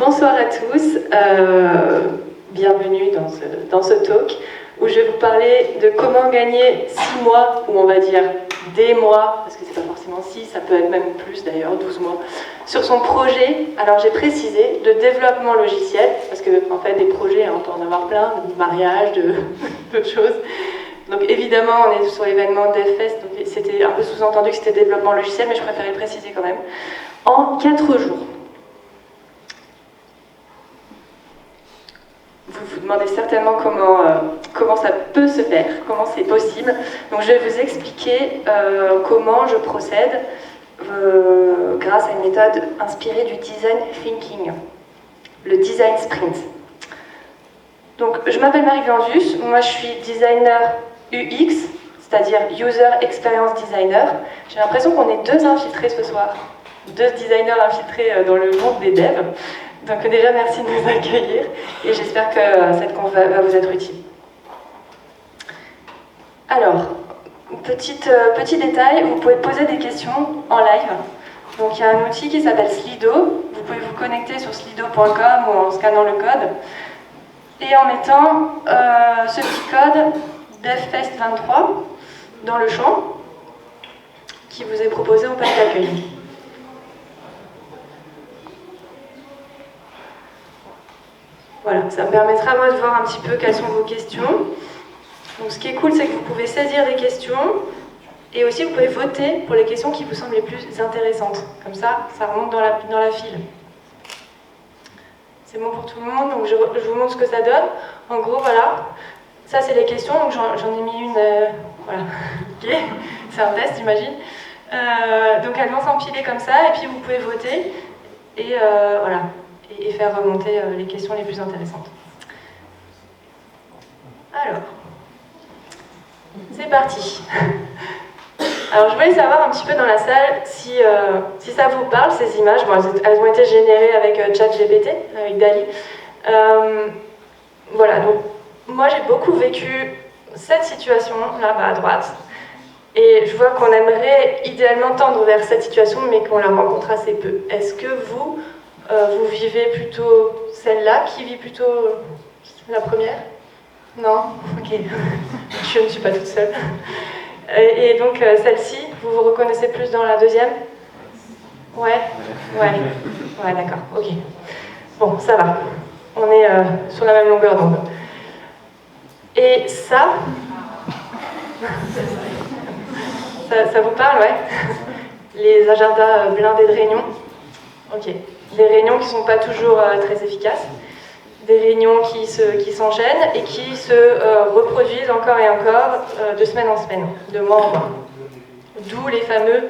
bonsoir à tous, bienvenue dans ce talk où je vais vous parler de comment gagner 6 mois, ou on va dire des mois, parce que c'est pas forcément 6, ça peut être même plus d'ailleurs, 12 mois, sur son projet, alors j'ai précisé, de développement logiciel, parce que en fait des projets, on peut en avoir plein, de mariage, de choses. Donc évidemment, on est sur l'événement DevFest, donc c'était un peu sous-entendu que c'était développement logiciel, mais je préférais le préciser quand même. En 4 jours. Vous vous demandez certainement comment ça peut se faire, comment c'est possible. Donc je vais vous expliquer comment je procède grâce à une méthode inspirée du design thinking, le design sprint. Donc je m'appelle Marie Glandus, moi je suis designer UX, c'est-à-dire User Experience Designer. J'ai l'impression qu'on est 2 infiltrés ce soir, 2 designers infiltrés dans le monde des devs. Donc déjà, merci de nous accueillir et j'espère que cette conf va vous être utile. Alors, petit détail, vous pouvez poser des questions en live. Donc il y a un outil qui s'appelle Slido. Vous pouvez vous connecter sur slido.com ou en scannant le code. Et en mettant ce petit code DevFest23 dans le champ qui vous est proposé au page d'accueil. Voilà, ça me permettra moi de voir un petit peu quelles sont vos questions. Donc ce qui est cool, c'est que vous pouvez saisir des questions et aussi vous pouvez voter pour les questions qui vous semblent les plus intéressantes. Comme ça, ça remonte dans la file. C'est bon pour tout le monde, donc je vous montre ce que ça donne. En gros, voilà, ça c'est les questions, donc j'en ai mis une, voilà, ok, c'est un test, j'imagine. Donc elles vont s'empiler comme ça, et puis vous pouvez voter, et voilà. Et faire remonter les questions les plus intéressantes. Alors, c'est parti. Alors, je voulais savoir un petit peu dans la salle si ça vous parle, ces images. Bon, elles ont été générées avec ChatGPT, avec DALL-E. Voilà, donc moi j'ai beaucoup vécu cette situation là-bas à droite. Et je vois qu'on aimerait idéalement tendre vers cette situation, mais qu'on la rencontre assez peu. Est-ce que vous vivez plutôt celle-là, qui vit plutôt la première? Non? Ok. Je ne suis pas toute seule. Et donc celle-ci, vous vous reconnaissez plus dans la deuxième? Ouais? Ouais, d'accord, ok. Bon, ça va. On est sur la même longueur d'onde. Et ça vous parle, ouais? Les agendas blindés de réunions? Ok. Des réunions qui ne sont pas toujours très efficaces, des réunions qui s'enchaînent et qui se reproduisent encore et encore de semaine en semaine, de mois en mois. D'où les fameux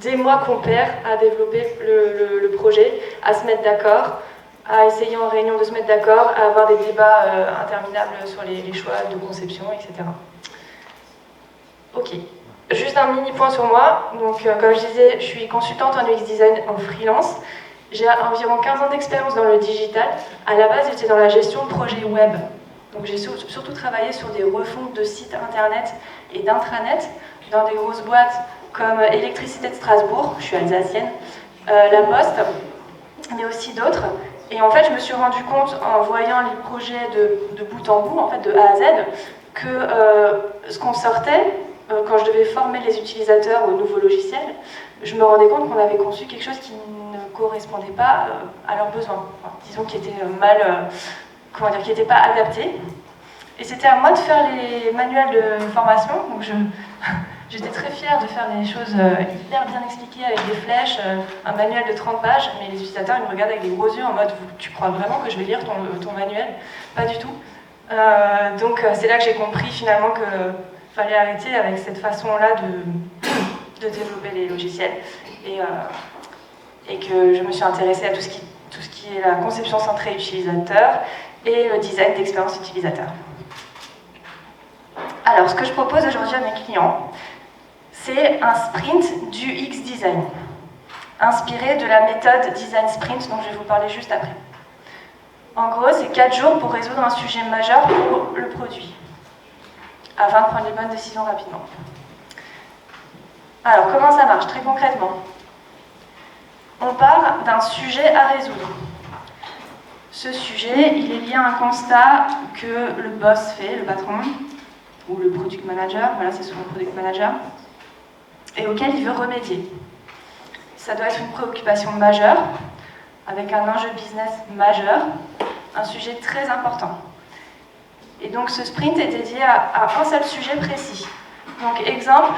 des mois qu'on perd à développer le projet, à se mettre d'accord, à essayer en réunion de se mettre d'accord, à avoir des débats interminables sur les choix de conception, etc. Ok. Juste un mini point sur moi. Donc, comme je disais, je suis consultante en UX design en freelance. J'ai environ 15 ans d'expérience dans le digital. À la base, j'étais dans la gestion de projets web. Donc j'ai surtout travaillé sur des refontes de sites internet et d'intranet dans des grosses boîtes comme Électricité de Strasbourg, je suis alsacienne, La Poste, mais aussi d'autres. Et en fait, je me suis rendu compte en voyant les projets de bout en bout, en fait, de A à Z, que ce qu'on sortait, quand je devais former les utilisateurs au nouveau logiciel, je me rendais compte qu'on avait conçu quelque chose qui ne correspondait pas à leurs besoins. Enfin, disons qu'il était qui n'était pas adapté. Et c'était à moi de faire les manuels de formation. Donc j'étais très fière de faire des choses hyper bien expliquées avec des flèches, un manuel de 30 pages, mais les utilisateurs ils me regardent avec des gros yeux en mode « Tu crois vraiment que je vais lire ton manuel ?» Pas du tout. Donc c'est là que j'ai compris finalement qu'il fallait arrêter avec cette façon-là de développer les logiciels. Et que je me suis intéressée à tout ce qui est la conception centrée utilisateur et le design d'expérience utilisateur. Alors, ce que je propose aujourd'hui à mes clients, c'est un sprint du UX design, inspiré de la méthode design sprint dont je vais vous parler juste après. En gros, c'est 4 jours pour résoudre un sujet majeur pour le produit, afin de prendre les bonnes décisions rapidement. Alors, comment ça marche très concrètement? On part d'un sujet à résoudre. Ce sujet, il est lié à un constat que le boss fait, le patron, ou le product manager, voilà, c'est souvent le product manager, et auquel il veut remédier. Ça doit être une préoccupation majeure, avec un enjeu business majeur, un sujet très important. Et donc ce sprint est dédié à un seul sujet précis. Donc exemple,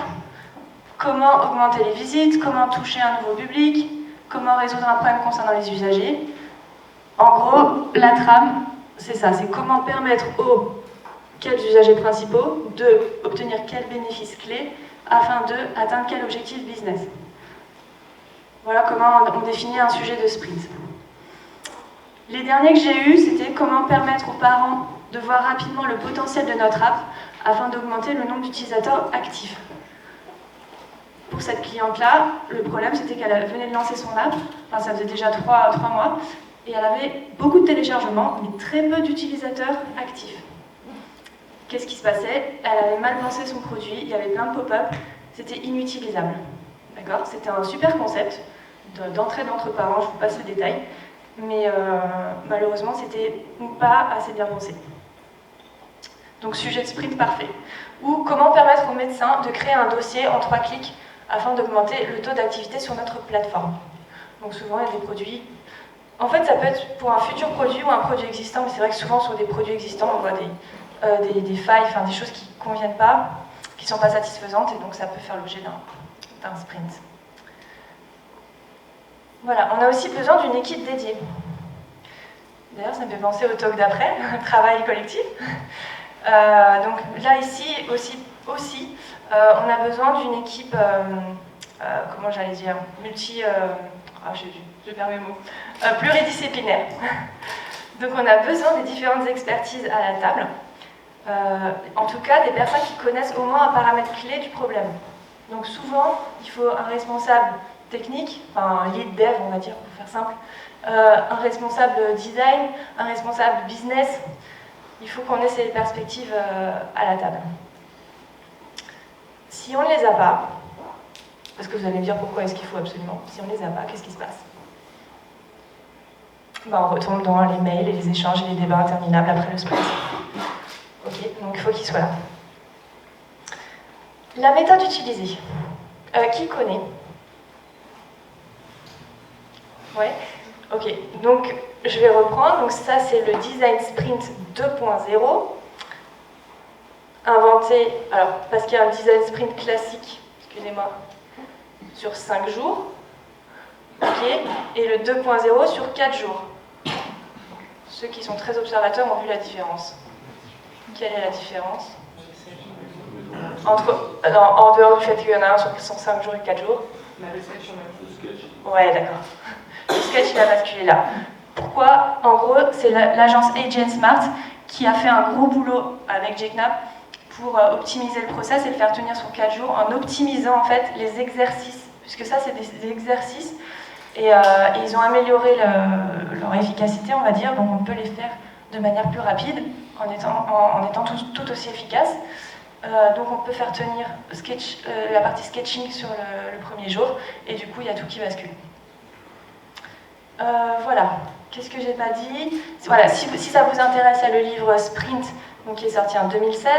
comment augmenter les visites, comment toucher un nouveau public, comment résoudre un problème concernant les usagers. En gros, la trame, c'est ça, c'est comment permettre aux quels usagers principaux d'obtenir quels bénéfices clés afin d'atteindre quel objectif business. Voilà comment on définit un sujet de sprint. Les derniers que j'ai eus, c'était comment permettre aux parents de voir rapidement le potentiel de notre app afin d'augmenter le nombre d'utilisateurs actifs. Pour cette cliente-là, le problème c'était qu'elle venait de lancer son app, enfin ça faisait déjà 3 mois, et elle avait beaucoup de téléchargements, mais très peu d'utilisateurs actifs. Qu'est-ce qui se passait? Elle avait mal pensé son produit, il y avait plein de pop-up, c'était inutilisable. D'accord? C'était un super concept d'entraide entre parents, je vous passe le détail, mais malheureusement c'était pas assez bien pensé. Donc sujet de sprint parfait. Ou comment permettre aux médecins de créer un dossier en 3 clics afin d'augmenter le taux d'activité sur notre plateforme. Donc souvent il y a des produits. En fait ça peut être pour un futur produit ou un produit existant, mais c'est vrai que souvent sur des produits existants on voit des failles, enfin des choses qui ne conviennent pas, qui ne sont pas satisfaisantes, et donc ça peut faire l'objet d'un sprint. Voilà, on a aussi besoin d'une équipe dédiée. D'ailleurs, ça me fait penser au talk d'après, travail collectif. Donc là, ici, aussi on a besoin d'une équipe, comment j'allais dire, je perds mes mots, pluridisciplinaire. Donc on a besoin des différentes expertises à la table. En tout cas, des personnes qui connaissent au moins un paramètre clé du problème. Donc souvent, il faut un responsable technique, enfin un lead dev, on va dire, pour faire simple, un responsable design, un responsable business. Il faut qu'on ait ces perspectives à la table. Si on ne les a pas, parce que vous allez me dire pourquoi est-ce qu'il faut absolument, si on ne les a pas, qu'est-ce qui se passe? On retombe dans les mails et les échanges et les débats interminables après le sprint. Ok, donc il faut qu'ils soient là. La méthode utilisée. Qui connaît? Ouais. Ok, donc je vais reprendre. Donc ça c'est le Design Sprint 2.0. Inventé, alors parce qu'il y a un Design Sprint classique, excusez-moi, sur 5 jours. Ok, et le 2.0 sur 4 jours. Ceux qui sont très observateurs ont vu la différence. Quelle est la différence? En dehors du fait qu'il y en a un sur 5 jours et 4 jours. Le sketch, Ouais, d'accord. Le sketch, il a basculé là. Pourquoi? En gros, c'est l'agence Agent Smart qui a fait un gros boulot avec JKnapp pour optimiser le process et le faire tenir sur 4 jours en optimisant en fait les exercices, puisque ça, c'est des exercices, et ils ont amélioré leur efficacité, on va dire, donc on peut les faire de manière plus rapide en étant tout aussi efficace. Donc on peut faire tenir la partie sketching sur le premier jour, et du coup il y a tout qui bascule. Voilà, qu'est-ce que j'ai pas dit? Voilà, si ça vous intéresse, il y a le livre Sprint, donc, qui est sorti en 2016.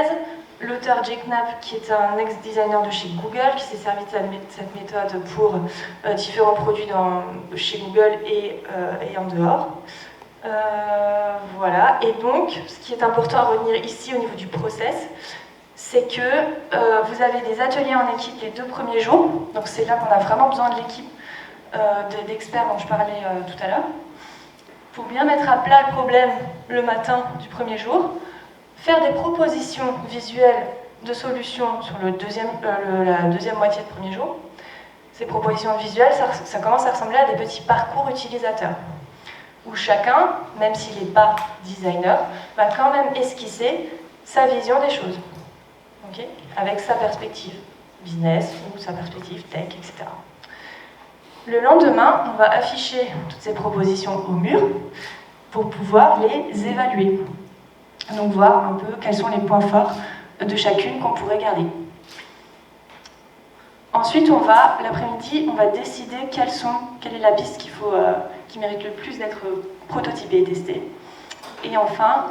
L'auteur JKnapp, qui est un ex-designer de chez Google, qui s'est servi de cette méthode pour différents produits chez Google et en dehors. Voilà, et donc ce qui est important à retenir ici au niveau du process, c'est que vous avez des ateliers en équipe les 2 premiers jours, donc c'est là qu'on a vraiment besoin de l'équipe d'experts dont je parlais tout à l'heure, pour bien mettre à plat le problème le matin du premier jour, faire des propositions visuelles de solutions sur la deuxième moitié de premier jour. Ces propositions visuelles, ça commence à ressembler à des petits parcours utilisateurs, où chacun, même s'il n'est pas designer, va quand même esquisser sa vision des choses. Okay, avec sa perspective business ou sa perspective tech, etc. Le lendemain, on va afficher toutes ces propositions au mur pour pouvoir les évaluer. Donc voir un peu quels sont les points forts de chacune qu'on pourrait garder. Ensuite, l'après-midi, on va décider quelle est la piste qu'il faut qui mérite le plus d'être prototypé et testé. Et enfin,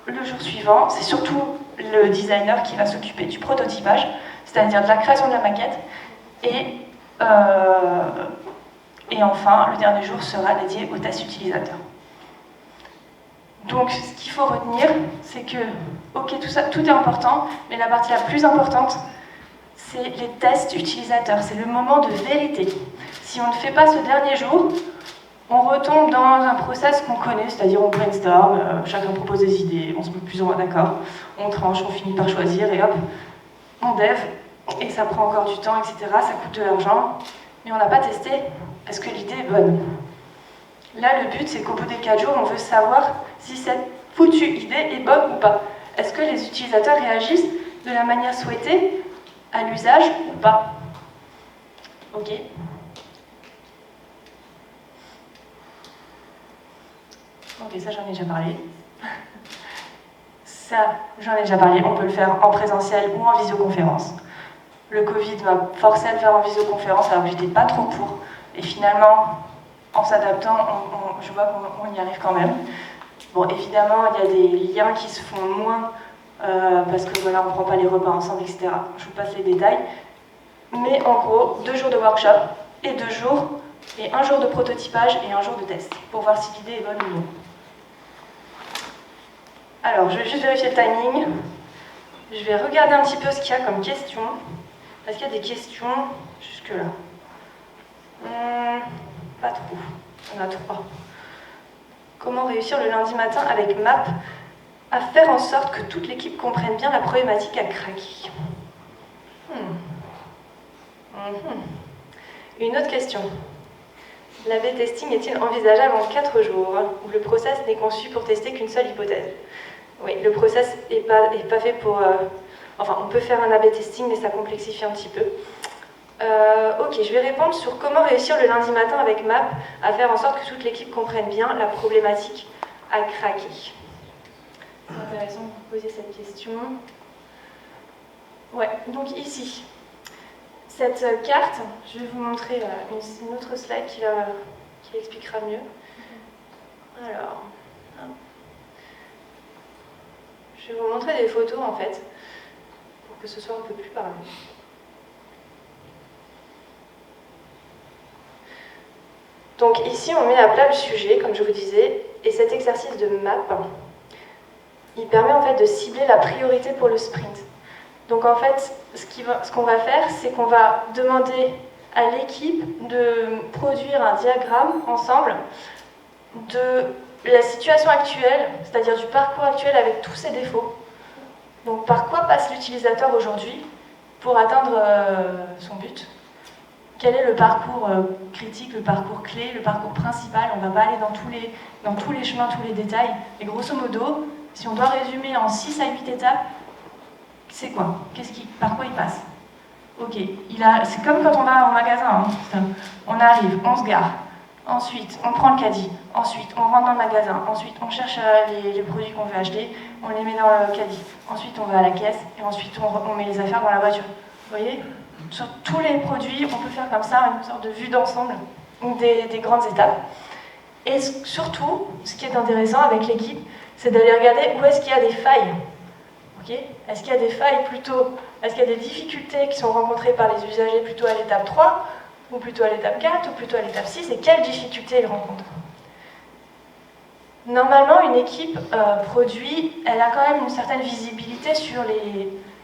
le jour suivant, c'est surtout le designer qui va s'occuper du prototypage, c'est-à-dire de la création de la maquette. Et enfin, le dernier jour sera dédié aux tests utilisateurs. Donc, ce qu'il faut retenir, c'est que, ok, tout est important, mais la partie la plus importante, c'est les tests utilisateurs, c'est le moment de vérité. Si on ne fait pas ce dernier jour, on retombe dans un process qu'on connaît, c'est-à-dire on brainstorm, chacun propose des idées, on se met plus ou moins d'accord, on tranche, on finit par choisir et hop, on dev, et ça prend encore du temps, etc., ça coûte de l'argent, mais on n'a pas testé, est-ce que l'idée est bonne? Là, le but, c'est qu'au bout des 4 jours, on veut savoir si cette foutue idée est bonne ou pas. Est-ce que les utilisateurs réagissent de la manière souhaitée à l'usage ou pas? Ok. Ok, ça j'en ai déjà parlé. Ça, j'en ai déjà parlé, on peut le faire en présentiel ou en visioconférence. Le Covid m'a forcé à le faire en visioconférence alors que j'étais pas trop pour. Et finalement, en s'adaptant, je vois qu'on y arrive quand même. Bon, évidemment, il y a des liens qui se font moins parce que voilà, on ne prend pas les repas ensemble, etc. Je vous passe les détails. Mais en gros, 2 jours de workshop et 2 jours, et 1 jour de prototypage et 1 jour de test pour voir si l'idée est bonne ou non. Alors, je vais juste vérifier le timing. Je vais regarder un petit peu ce qu'il y a comme questions. Est-ce qu'il y a des questions jusque-là? Pas trop. Il y en a 3. Comment réussir le lundi matin avec MAP à faire en sorte que toute l'équipe comprenne bien la problématique à craquer? Une autre question. L'A/B testing est-il envisageable en 4 jours, où le process n'est conçu pour tester qu'une seule hypothèse? Oui, le process n'est pas fait pour... Enfin, on peut faire un A/B testing, mais ça complexifie un petit peu. Ok, je vais répondre sur comment réussir le lundi matin avec MAP à faire en sorte que toute l'équipe comprenne bien la problématique à craquer. C'est intéressant de vous poser cette question. Ouais, donc ici, cette carte, je vais vous montrer une autre slide qui l'expliquera mieux. Alors, je vais vous montrer des photos en fait, pour que ce soit un peu plus parlant. Donc ici, on met à plat le sujet, comme je vous disais, et cet exercice de map, il permet en fait de cibler la priorité pour le sprint. Donc en fait, ce qu'on va faire, c'est qu'on va demander à l'équipe de produire un diagramme ensemble de la situation actuelle, c'est-à-dire du parcours actuel avec tous ses défauts. Donc par quoi passe l'utilisateur aujourd'hui pour atteindre son but? Quel est le parcours critique, le parcours clé, le parcours principal? On ne va pas aller dans tous les chemins, tous les détails. Et grosso modo, si on doit résumer en 6 à 8 étapes, c'est quoi? Par quoi il passe? Ok, c'est comme quand on va en magasin. Hein. On arrive, on se gare. Ensuite, on prend le caddie. Ensuite, on rentre dans le magasin. Ensuite, on cherche les produits qu'on veut acheter. On les met dans le caddie. Ensuite, on va à la caisse. Et ensuite, on met les affaires dans la voiture. Vous voyez? Sur tous les produits, on peut faire comme ça une sorte de vue d'ensemble des grandes étapes. Et surtout, ce qui est intéressant avec l'équipe, c'est d'aller regarder où est-ce qu'il y a des failles. Okay? Est-ce qu'il y a des failles est-ce qu'il y a des difficultés qui sont rencontrées par les usagers plutôt à l'étape 3, ou plutôt à l'étape 4, ou plutôt à l'étape 6, et quelles difficultés ils rencontrent? Normalement, une équipe produit, elle a quand même une certaine visibilité sur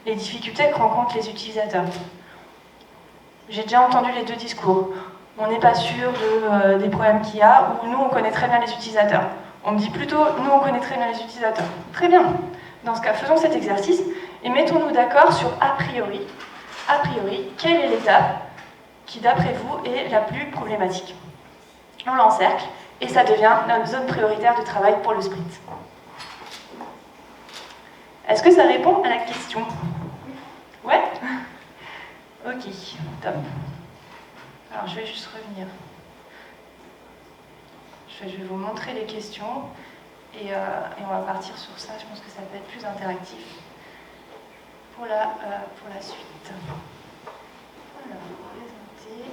les difficultés que rencontrent les utilisateurs. J'ai déjà entendu les 2 discours. On n'est pas sûr des problèmes qu'il y a, ou nous, on connaît très bien les utilisateurs. On me dit plutôt, nous, on connaît très bien les utilisateurs. Très bien. Dans ce cas, faisons cet exercice et mettons-nous d'accord sur a priori, quelle est l'étape qui, d'après vous, est la plus problématique. On l'encercle et ça devient notre zone prioritaire de travail pour le sprint. Est-ce que ça répond à la question? Ouais? Ok, top. Alors je vais juste revenir. Je vais vous montrer les questions et on va partir sur ça. Je pense que ça peut être plus interactif pour la suite. Alors, présenter.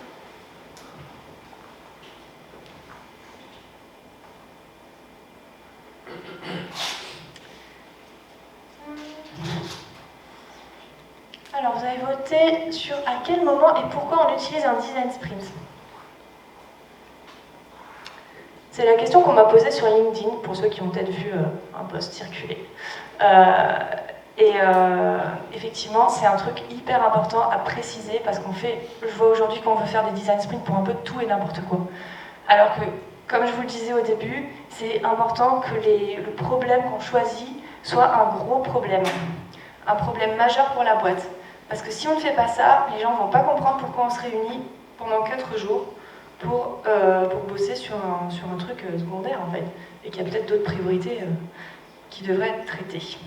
Alors, vous avez voté sur à quel moment et pourquoi on utilise un design sprint. C'est la question qu'on m'a posée sur LinkedIn, pour ceux qui ont peut-être vu un post circuler. Effectivement, c'est un truc hyper important à préciser parce je vois aujourd'hui qu'on veut faire des design sprints pour un peu tout et n'importe quoi. Alors que, comme je vous le disais au début, c'est important que le problème qu'on choisit soit un gros problème, un problème majeur pour la boîte. Parce que si on ne fait pas ça, les gens ne vont pas comprendre pourquoi on se réunit pendant 4 jours pour bosser sur un truc secondaire en fait, et qu'il y a peut-être d'autres priorités qui devraient être traitées.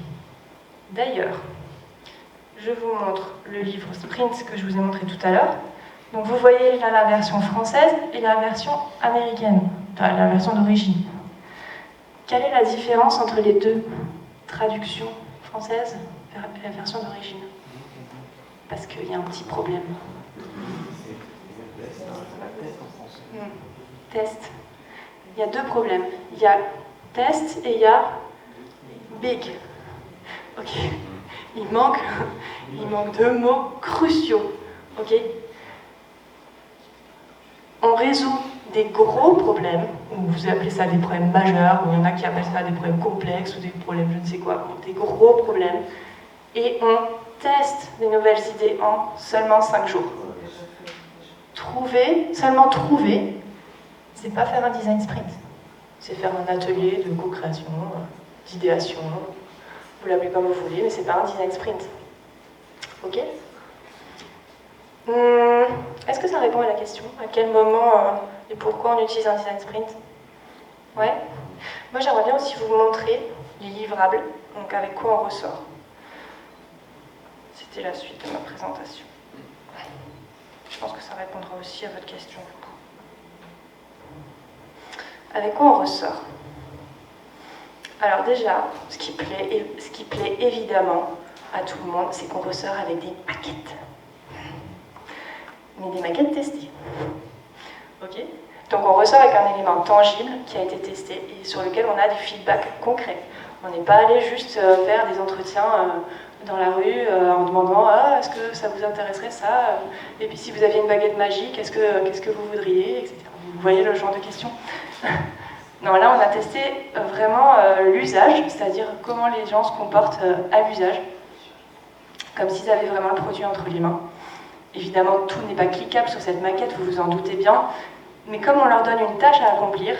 D'ailleurs, je vous montre le livre Sprint que je vous ai montré tout à l'heure. Donc vous voyez là la version française et la version américaine, enfin la version d'origine. Quelle est la différence entre les deux traductions françaises et la version d'origine? Parce qu'il y a un petit problème. Test. Il y a 2 problèmes. Il y a test et il y a big. Ok. Il manque 2 mots cruciaux. Ok. On résout des gros problèmes, ou vous appelez ça des problèmes majeurs, ou il y en a qui appellent ça des problèmes complexes, ou des problèmes je ne sais quoi, des gros problèmes, et on teste des nouvelles idées en seulement 5 jours. Seulement trouver, c'est pas faire un design sprint. C'est faire un atelier de co-création, d'idéation, vous l'appelez comme vous voulez, mais c'est pas un design sprint. Ok? Est-ce que ça répond à la question? À quel moment et pourquoi on utilise un design sprint? Ouais? Moi j'aimerais bien aussi vous montrer les livrables, donc avec quoi on ressort. C'était la suite de ma présentation. Je pense que ça répondra aussi à votre question. Avec quoi on ressort? Alors déjà, ce qui plaît évidemment à tout le monde, c'est qu'on ressort avec des maquettes. Mais des maquettes testées. Ok? Donc on ressort avec un élément tangible qui a été testé et sur lequel on a du feedback concret. On n'est pas allé juste faire des entretiens dans la rue en demandant est-ce que ça vous intéresserait ça, et puis si vous aviez une baguette magique, qu'est-ce que vous voudriez, etc. Vous voyez le genre de questions. Non, là on a testé vraiment l'usage, c'est-à-dire comment les gens se comportent à l'usage, comme s'ils avaient vraiment le produit entre les mains. Évidemment, tout n'est pas cliquable sur cette maquette, vous vous en doutez bien, mais comme on leur donne une tâche à accomplir,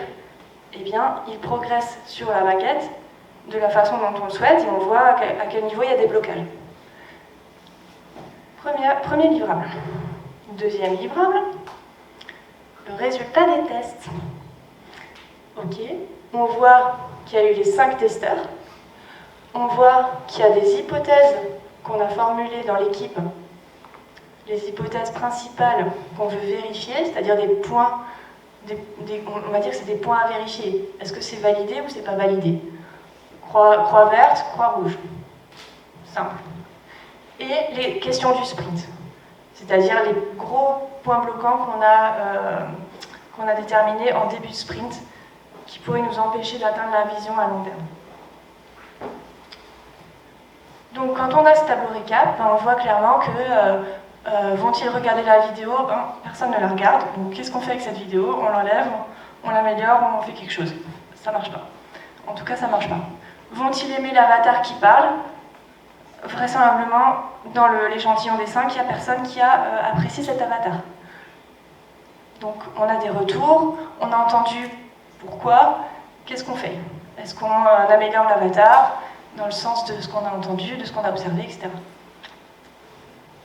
eh bien, ils progressent sur la maquette de la façon dont on le souhaite et on voit à quel niveau il y a des blocages. Premier livrable. Deuxième livrable, le résultat des tests. Ok, on voit qu'il y a eu les 5 testeurs, on voit qu'il y a des hypothèses qu'on a formulées dans l'équipe, les hypothèses principales qu'on veut vérifier, c'est-à-dire des points, on va dire que c'est des points à vérifier. Est-ce que c'est validé ou c'est pas validé? Croix verte, croix rouge. Simple. Et les questions du sprint, c'est-à-dire les gros points bloquants qu'on a déterminés en début de sprint qui pourraient nous empêcher d'atteindre la vision à long terme. Donc quand on a ce tableau récap, on voit clairement que vont-ils regarder la vidéo? Personne ne la regarde. Donc qu'est-ce qu'on fait avec cette vidéo? On l'enlève, on l'améliore, on en fait quelque chose. Ça marche pas. En tout cas, ça marche pas. Vont-ils aimer l'avatar qui parle? Vraisemblablement, dans l'échantillon des 5, il n'y a personne qui a apprécié cet avatar. Donc on a des retours, on a entendu pourquoi, qu'est-ce qu'on fait? Est-ce qu'on améliore l'avatar dans le sens de ce qu'on a entendu, de ce qu'on a observé, etc.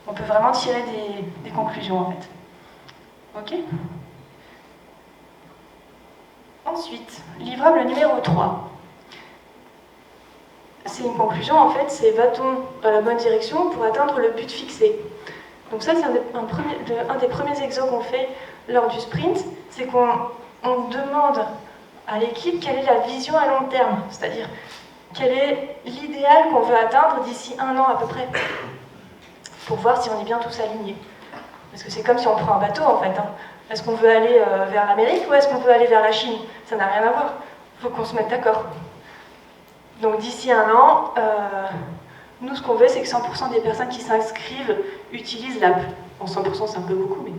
On peut vraiment tirer des conclusions en fait. Ok? Ensuite, livrable numéro 3. C'est une conclusion en fait, c'est va-t-on dans la bonne direction pour atteindre le but fixé? Donc ça c'est un des premiers exos qu'on fait lors du sprint, c'est qu'on demande à l'équipe quelle est la vision à long terme, c'est-à-dire quel est l'idéal qu'on veut atteindre d'ici 1 an à peu près, pour voir si on est bien tous alignés. Parce que c'est comme si on prend un bateau en fait. Est-ce qu'on veut aller vers l'Amérique ou est-ce qu'on veut aller vers la Chine? Ça n'a rien à voir. Il faut qu'on se mette d'accord. Donc d'ici un an, nous ce qu'on veut c'est que 100% des personnes qui s'inscrivent utilisent l'app. En 100% c'est un peu beaucoup, mais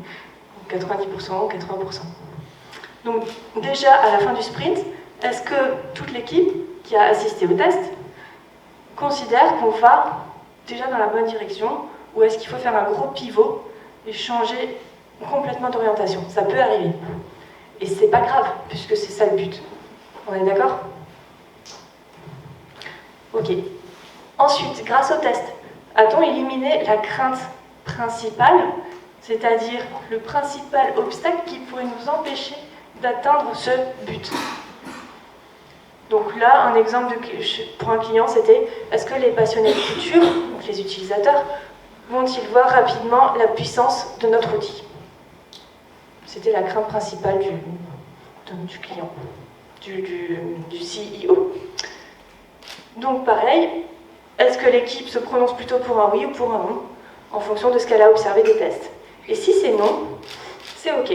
90% ou 80%. Donc déjà à la fin du sprint, est-ce que toute l'équipe qui a assisté au test considère qu'on va déjà dans la bonne direction, ou est-ce qu'il faut faire un gros pivot et changer complètement d'orientation? Ça peut arriver. Et c'est pas grave, puisque c'est ça le but. On est d'accord? Ok. Ensuite, grâce au test, a-t-on éliminé la crainte principale, c'est-à-dire le principal obstacle qui pourrait nous empêcher d'atteindre ce but? Donc là, un exemple pour un client, c'était: est-ce que les passionnés de couture, donc les utilisateurs, vont-ils voir rapidement la puissance de notre outil? C'était la crainte principale du client, du CEO. Donc pareil, est-ce que l'équipe se prononce plutôt pour un oui ou pour un non, en fonction de ce qu'elle a observé des tests? Et si c'est non, c'est OK.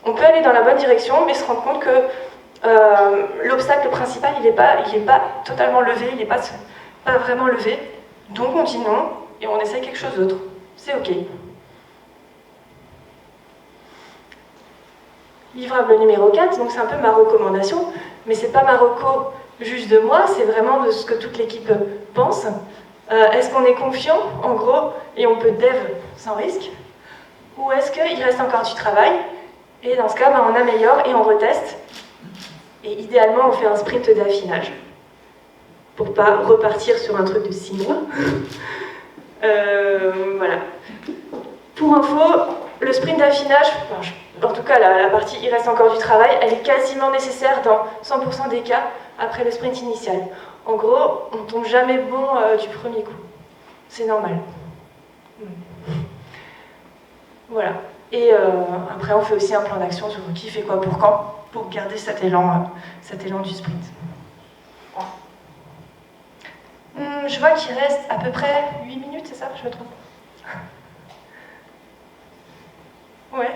On peut aller dans la bonne direction, mais se rendre compte que l'obstacle principal, il n'est pas totalement levé, il n'est pas vraiment levé. Donc on dit non, et on essaie quelque chose d'autre. C'est OK. Livrable numéro 4, donc c'est un peu ma recommandation, mais c'est pas ma reco juste de moi, c'est vraiment de ce que toute l'équipe pense. Est-ce qu'on est confiant, en gros, et on peut dev sans risque? Ou est-ce qu'il reste encore du travail? Et dans ce cas, on améliore et on reteste. Et idéalement, on fait un sprint d'affinage, pour pas repartir sur un truc de 6 mois. Voilà. Pour info, le sprint d'affinage, en tout cas la partie il reste encore du travail, elle est quasiment nécessaire dans 100% des cas après le sprint initial. En gros, on tombe jamais bon du premier coup. C'est normal. Voilà. Et après, on fait aussi un plan d'action sur qui fait quoi pour quand, pour garder cet élan du sprint. Je vois qu'il reste à peu près 8 minutes, c'est ça? Je me trompe? Ouais.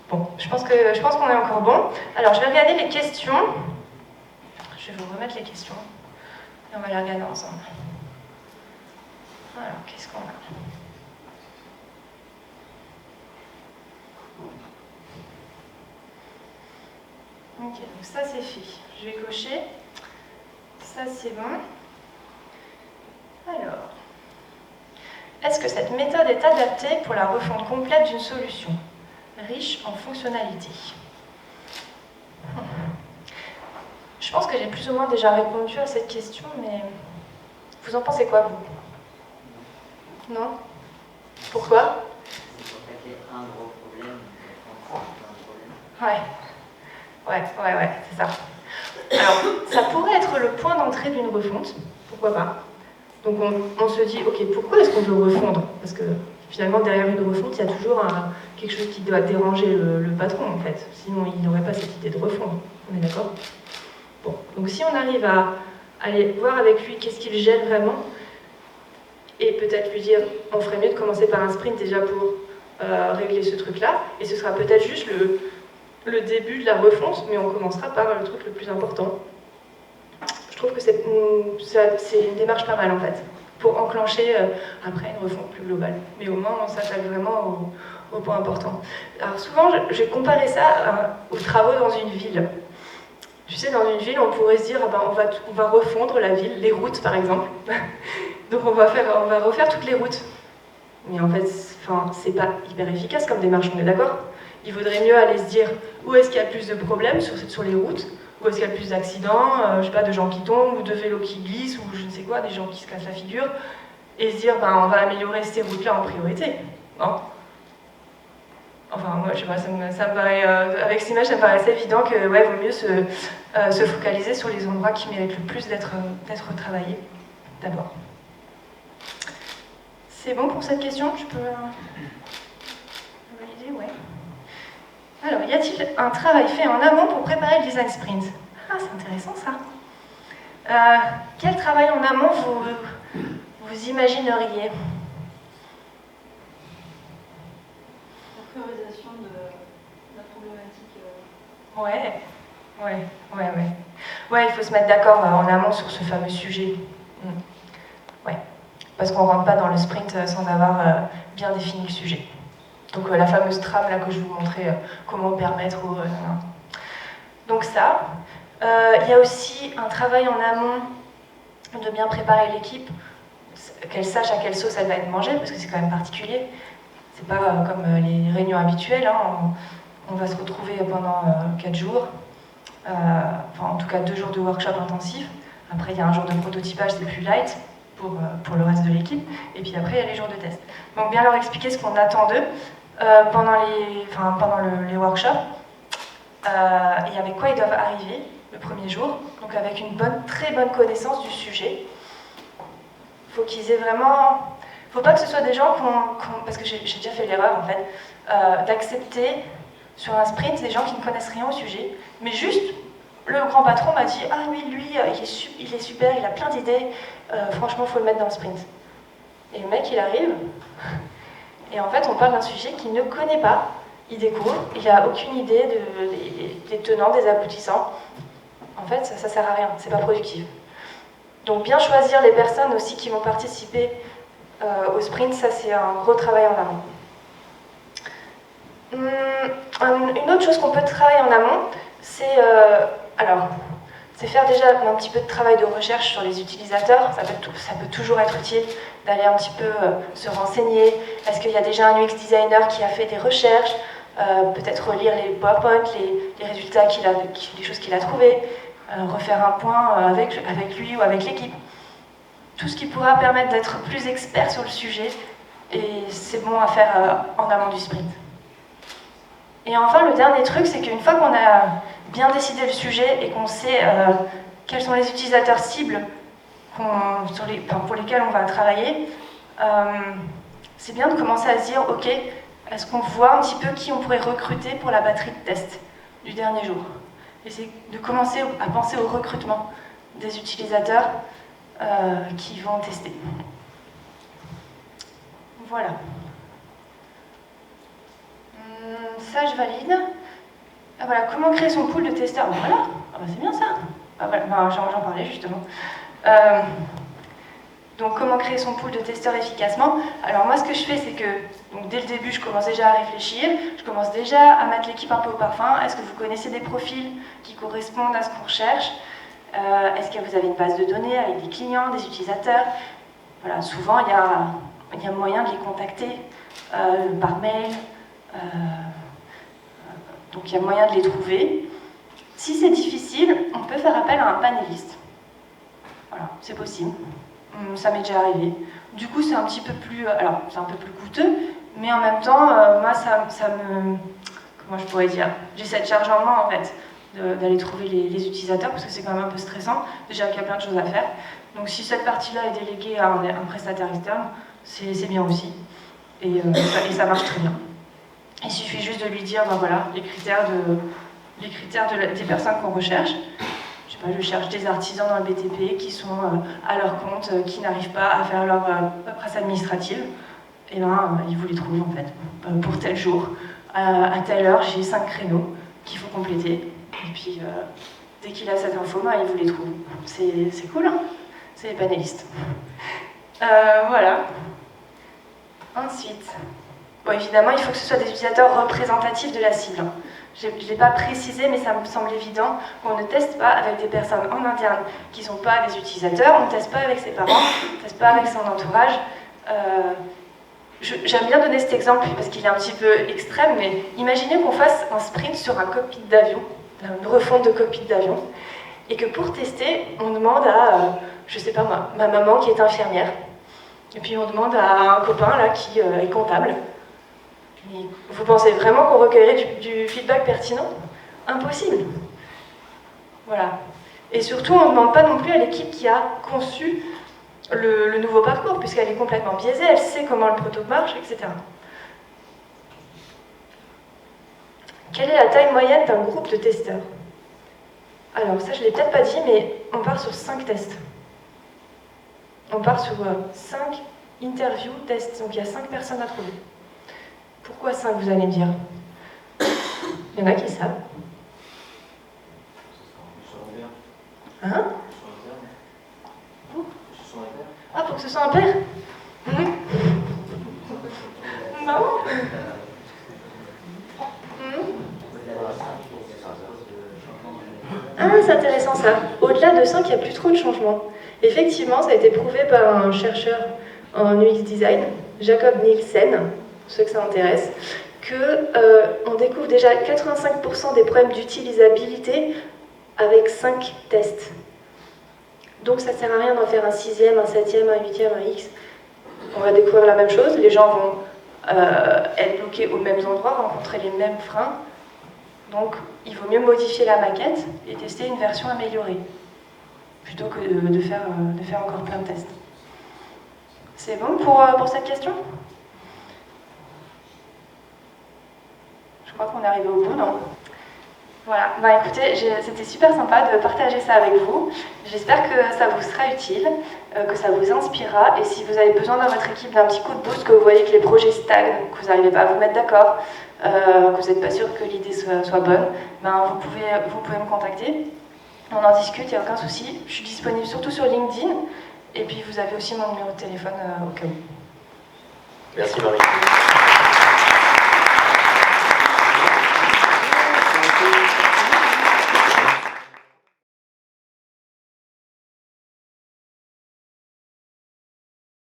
Bon, je pense qu'on est encore bon. Alors, je vais regarder les questions. Je vais vous remettre les questions. Et on va les regarder ensemble. Alors, qu'est-ce qu'on a? Ok, donc ça c'est fait. Je vais cocher. Ça c'est bon. Alors, est-ce que cette méthode est adaptée pour la refonte complète d'une solution, riche en fonctionnalités? Je pense que j'ai plus ou moins déjà répondu à cette question, mais vous en pensez quoi, vous? Non? Pourquoi? C'est pour taquer un gros problème, un problème. Ouais, c'est ça. Alors, ça pourrait être le point d'entrée d'une refonte, pourquoi pas. Donc on se dit, ok, pourquoi est-ce qu'on veut refondre? Parce que finalement, derrière une refonte, il y a toujours quelque chose qui doit déranger le patron, en fait. Sinon, il n'aurait pas cette idée de refondre. On est d'accord? Bon, donc si on arrive à aller voir avec lui qu'est-ce qu'il gêne vraiment, et peut-être lui dire, on ferait mieux de commencer par un sprint déjà pour régler ce truc-là, et ce sera peut-être juste le début de la refonte, mais on commencera par le truc le plus important. Je trouve que c'est une démarche pas mal en fait, pour enclencher après une refonte plus globale. Mais au moins on s'attaque vraiment au point important. Alors souvent j'ai comparé ça aux travaux dans une ville. Tu sais, dans une ville, on pourrait se dire ah ben, on va refondre la ville, les routes par exemple. Donc on va refaire toutes les routes. Mais en fait, c'est pas hyper efficace comme démarche, on est d'accord? Il vaudrait mieux aller se dire où est-ce qu'il y a plus de problèmes sur les routes, où est-ce qu'il y a plus d'accidents, je sais pas, de gens qui tombent, ou de vélos qui glissent, ou je ne sais quoi, des gens qui se cassent la figure, et se dire ben, on va améliorer ces routes-là en priorité. Non? Enfin, moi, je sais pas, ça me paraît, avec cette image, ça me paraît assez évident que ouais, vaut mieux se focaliser sur les endroits qui méritent le plus d'être travaillés, d'abord. C'est bon pour cette question? Je peux valider? Ouais. Alors, y a-t-il un travail fait en amont pour préparer le design sprint? Ah, c'est intéressant ça. Quel travail en amont vous imagineriez? La priorisation de la problématique. Ouais, il faut se mettre d'accord en amont sur ce fameux sujet. Ouais, parce qu'on rentre pas dans le sprint sans avoir bien défini le sujet. Donc la fameuse trame là que je vous montrais, comment permettre aux... Donc ça. Il y a aussi un travail en amont de bien préparer l'équipe, qu'elle sache à quelle sauce elle va être mangée, parce que c'est quand même particulier. C'est pas comme les réunions habituelles, hein. On va se retrouver pendant 4 jours, enfin en tout cas 2 jours de workshop intensif. Après il y a un jour de prototypage, c'est plus light pour le reste de l'équipe, et puis après il y a les jours de test. Donc bien leur expliquer ce qu'on attend d'eux pendant les workshops, et avec quoi ils doivent arriver le premier jour, donc avec une très bonne connaissance du sujet. Il faut qu'ils aient vraiment... Il ne faut pas que ce soit des gens parce que j'ai déjà fait l'erreur en fait, d'accepter sur un sprint des gens qui ne connaissent rien au sujet, mais juste le grand patron m'a dit « Ah oui, lui, il est super, il a plein d'idées, franchement, il faut le mettre dans le sprint. » Et le mec, il arrive, et en fait, on parle d'un sujet qu'il ne connaît pas, il découvre, il n'a aucune idée des tenants, des aboutissants. En fait, ça sert à rien, c'est pas productif. Donc bien choisir les personnes aussi qui vont participer au sprint, ça c'est un gros travail en amont. Une autre chose qu'on peut travailler en amont, c'est faire déjà un petit peu de travail de recherche sur les utilisateurs. Ça peut toujours être utile d'aller un petit peu se renseigner. Est-ce qu'il y a déjà un UX designer qui a fait des recherches, peut-être relire les PowerPoint, les résultats les choses qu'il a trouvées, refaire un point avec lui ou avec l'équipe. Tout ce qui pourra permettre d'être plus expert sur le sujet, et c'est bon à faire en amont du sprint. Et enfin, le dernier truc, c'est qu'une fois qu'on a bien décidé le sujet et qu'on sait quels sont les utilisateurs cibles pour lesquels on va travailler, c'est bien de commencer à se dire, ok, est-ce qu'on voit un petit peu qui on pourrait recruter pour la batterie de test du dernier jour? Et c'est de commencer à penser au recrutement des utilisateurs qui vont tester. Voilà. Ça, je valide. Ah, voilà, comment créer son pool de testeurs? Voilà, c'est bien ça. Voilà. J'en parlais justement. Donc, comment créer son pool de testeurs efficacement? Alors moi, ce que je fais, c'est que dès le début, je commence déjà à réfléchir, je commence déjà à mettre l'équipe un peu au parfum. Est-ce que vous connaissez des profils qui correspondent à ce qu'on recherche? Est-ce que vous avez une base de données avec des clients, des utilisateurs? Voilà, souvent, il y a moyen de les contacter par mail. Donc, il y a moyen de les trouver. Si c'est difficile, on peut faire appel à un panéliste. Voilà, c'est possible. Ça m'est déjà arrivé. Du coup, c'est un petit peu plus... c'est un peu plus coûteux, mais en même temps, moi, ça me... Comment je pourrais dire? J'ai cette charge en main, en fait, d'aller trouver les utilisateurs, parce que c'est quand même un peu stressant, déjà qu'il y a plein de choses à faire. Donc si cette partie-là est déléguée à un prestataire externe, c'est bien aussi. Et ça marche très bien. Il suffit juste de lui dire, ben voilà, les critères des personnes qu'on recherche. Je sais pas, je cherche des artisans dans le BTP qui sont à leur compte, qui n'arrivent pas à faire leur paperasse administrative. Et ben, ils vous les trouvent en fait, pour tel jour. À telle heure, j'ai 5 créneaux qu'il faut compléter. Et puis, dès qu'il a cette info, ben, il vous les trouve. C'est cool, hein? C'est les panélistes. Voilà. Ensuite, bon, évidemment, il faut que ce soit des utilisateurs représentatifs de la cible. Je ne l'ai pas précisé, mais ça me semble évident qu'on ne teste pas avec des personnes en interne qui ne sont pas des utilisateurs, on ne teste pas avec ses parents, on ne teste pas avec son entourage. J'aime bien donner cet exemple parce qu'il est un petit peu extrême, mais imaginez qu'on fasse un sprint sur un cockpit d'avion, une refonte de cockpit d'avion, et que pour tester, on demande à, je sais pas moi, ma maman qui est infirmière, et puis on demande à un copain là qui est comptable. Mais vous pensez vraiment qu'on recueillerait du feedback pertinent? Impossible. Voilà. Et surtout, on ne demande pas non plus à l'équipe qui a conçu le nouveau parcours, puisqu'elle est complètement biaisée, elle sait comment le proto marche, etc. Quelle est la taille moyenne d'un groupe de testeurs? Alors ça, je ne l'ai peut-être pas dit, mais on part sur 5 tests. On part sur 5 interviews, tests, donc il y a 5 personnes à trouver. Pourquoi 5, vous allez me dire? Il y en a qui savent. Hein? Ah, pour que ce soit un père? Non? Ah, c'est intéressant ça. Au-delà de 5, il n'y a plus trop de changements. Effectivement, ça a été prouvé par un chercheur en UX design, Jacob Nielsen, pour ceux que ça intéresse, qu'on découvre déjà 85% des problèmes d'utilisabilité avec 5 tests. Donc ça ne sert à rien d'en faire un 6e, un 7e, un 8e, un X. On va découvrir la même chose, les gens vont être bloqués aux mêmes endroits, rencontrer les mêmes freins. Donc il vaut mieux modifier la maquette et tester une version améliorée, plutôt que de faire encore plein de tests. C'est bon pour cette question? Je crois qu'on est arrivé au bout, non? Voilà, bah écoutez, c'était super sympa de partager ça avec vous. J'espère que ça vous sera utile, que ça vous inspirera. Et si vous avez besoin dans votre équipe d'un petit coup de boost, que vous voyez que les projets stagnent, que vous n'arrivez pas à vous mettre d'accord, que vous n'êtes pas sûr que l'idée soit bonne, ben vous pouvez me contacter. On en discute, il n'y a aucun souci. Je suis disponible surtout sur LinkedIn. Et puis vous avez aussi mon numéro de téléphone au cas où. Merci Marie.